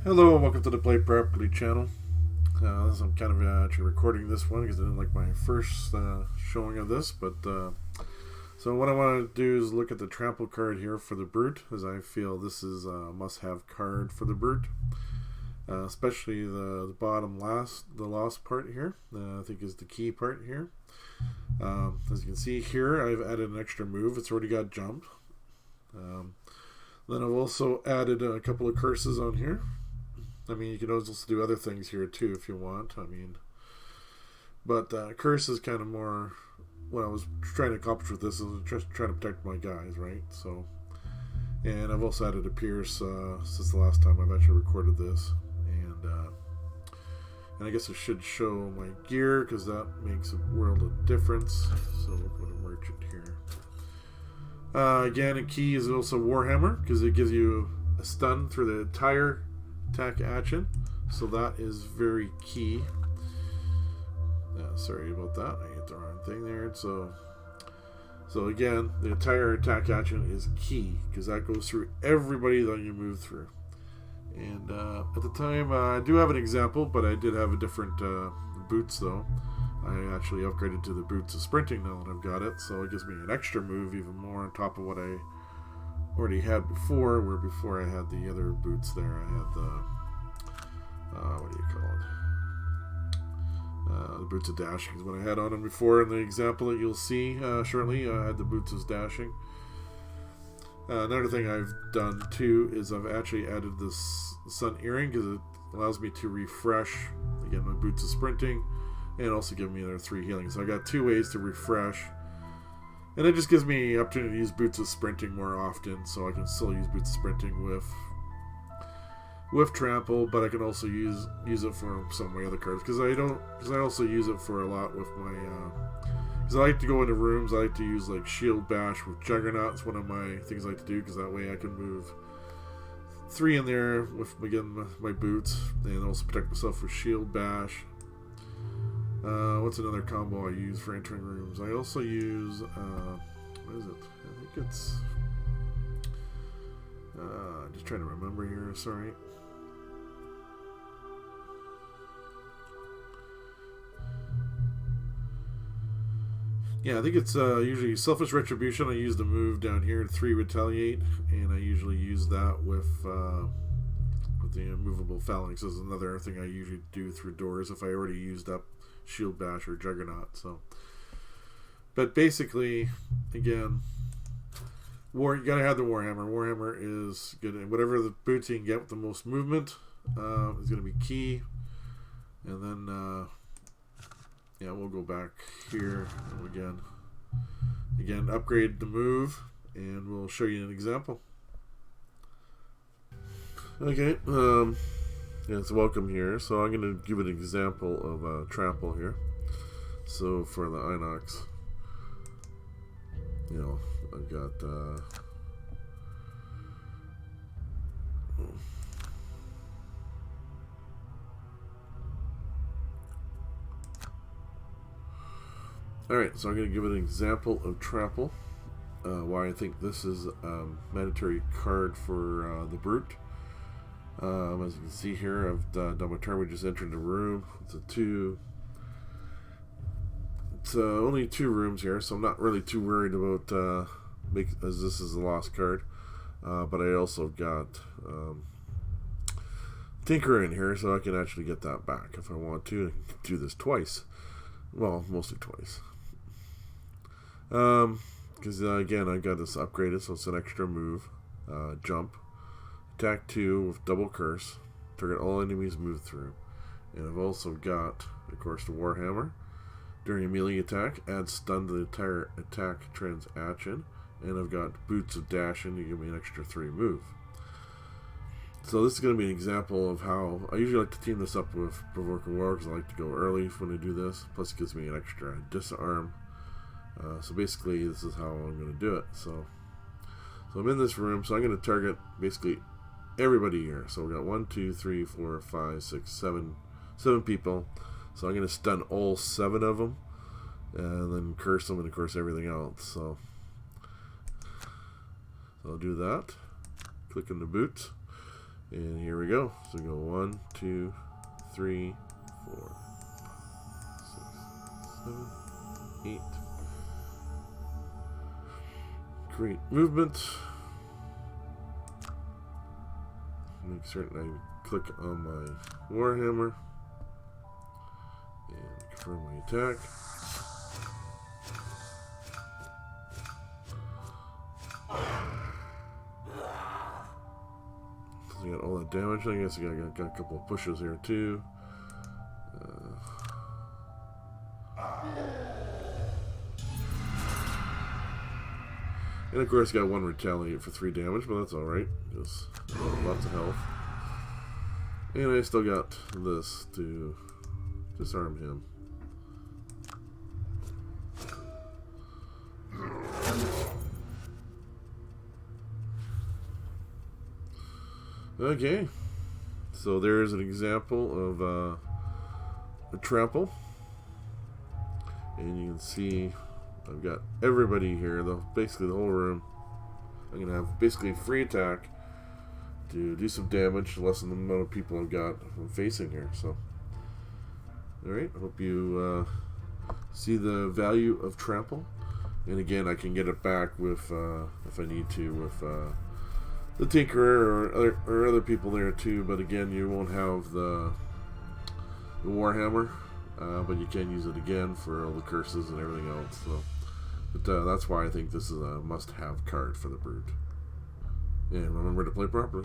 Hello and welcome to the Play Properly channel. I'm kind of actually recording this one because I didn't like my first showing of this, but so what I want to do is look at the Trample card here for the Brute, as I feel this is a must-have card for the Brute, especially the bottom the last part here. I think is the key part here. As you can see here, I've added an extra move. It's already got jump. Then I've also added a couple of curses on here. I mean, you can also do other things here too if you want. But curse is kind of more what I was trying to accomplish with this, is just trying to protect my guys, right? So, and I've also added a pierce since the last time I've actually recorded this, and I guess it should show my gear because that makes a world of difference. So we'll go to merchant here. Again, a key is also Warhammer because it gives you a stun through the entire attack action, so that is very key. Sorry about that, I hit the wrong thing there. So again, the entire attack action is key because that goes through everybody that you move through. And at the time, I do have an example, but I did have a different boots though. I actually upgraded to the boots of sprinting now that I've got it, so it gives me an extra move even more on top of what I already had before, where before I had the other boots there. I had the what do you call it, the boots of dashing is what I had on them before in the example that you'll see shortly. I had the boots of dashing. Another thing I've done too is I've actually added this sun earring because it allows me to refresh again my boots of sprinting, and also give me another 3 healing. So I got 2 ways to refresh. And it just gives me the opportunity to use boots of sprinting more often, so I can still use boots of sprinting with trample, but I can also use it for some of my other cards because I also use it for a lot with my because I like to go into rooms. I like to use like shield bash with juggernaut. It's one of my things I like to do because that way I can move 3 in there with again my boots and also protect myself with shield bash. What's another combo I use for entering rooms? I also use, what is it? I think it's, just trying to remember here, sorry. Yeah, I think it's usually Selfish Retribution. I use the move down here, 3 Retaliate, and I usually use that with the immovable phalanx. This is another thing I usually do through doors if I already used up shield bash or juggernaut. So, but basically, again, you gotta have the Warhammer. Warhammer is good, and whatever the boots you can get with the most movement is gonna be key. And then yeah, we'll go back here and again upgrade the move, and we'll show you an example. Okay, yeah, it's welcome here. So I'm going to give an example of Trample here. So for the Inox, you know, I've got alright, so I'm going to give an example of Trample, why I think this is a mandatory card for the Brute. As you can see here, I've done my turn. We just entered the room. It's only 2 rooms here, so I'm not really too worried about as this is the lost card. But I also got Tinker in here, so I can actually get that back if I want to. I can do this twice. Well, mostly twice. Because again, I got this upgraded, so it's an extra move. Jump. Attack 2 with double curse. Target all enemies move through. And I've also got, of course, the Warhammer. During a melee attack, add stun to the entire attack transaction. And I've got boots of dashing to give me an extra 3 move. So this is going to be an example of how I usually like to team this up with Provoking War because I like to go early when I do this. Plus it gives me an extra disarm. So basically this is how I'm going to do it. So I'm in this room, so I'm going to target basically everybody here. So we got 1, 2, 3, 4, 5, 6, 7 people. So I'm going to stun all 7 of them, and then curse them, and of course everything else. So I'll do that. Click on the boots, And here we go. So we go 1, 2, 3, 4, 6, 7, 8. Great movement. Make certain I click on my Warhammer and confirm my attack. So I got all that damage. I guess I got a couple of pushes here too. And of course, got one retaliate for 3 damage, but that's alright, because lots of health. And I still got this to disarm him. Okay, so there is an example of a Trample, and you can see I've got everybody here, basically the whole room. I'm going to have basically a free attack to do some damage to lessen the amount of people I've got I'm facing here. So, alright, I hope you see the value of Trample. And again, I can get it back with, if I need to, with the Tinkerer or other people there too. But again, you won't have the Warhammer, but you can use it again for all the curses and everything else. So. But that's why I think this is a must-have card for the Brood. And remember to play properly.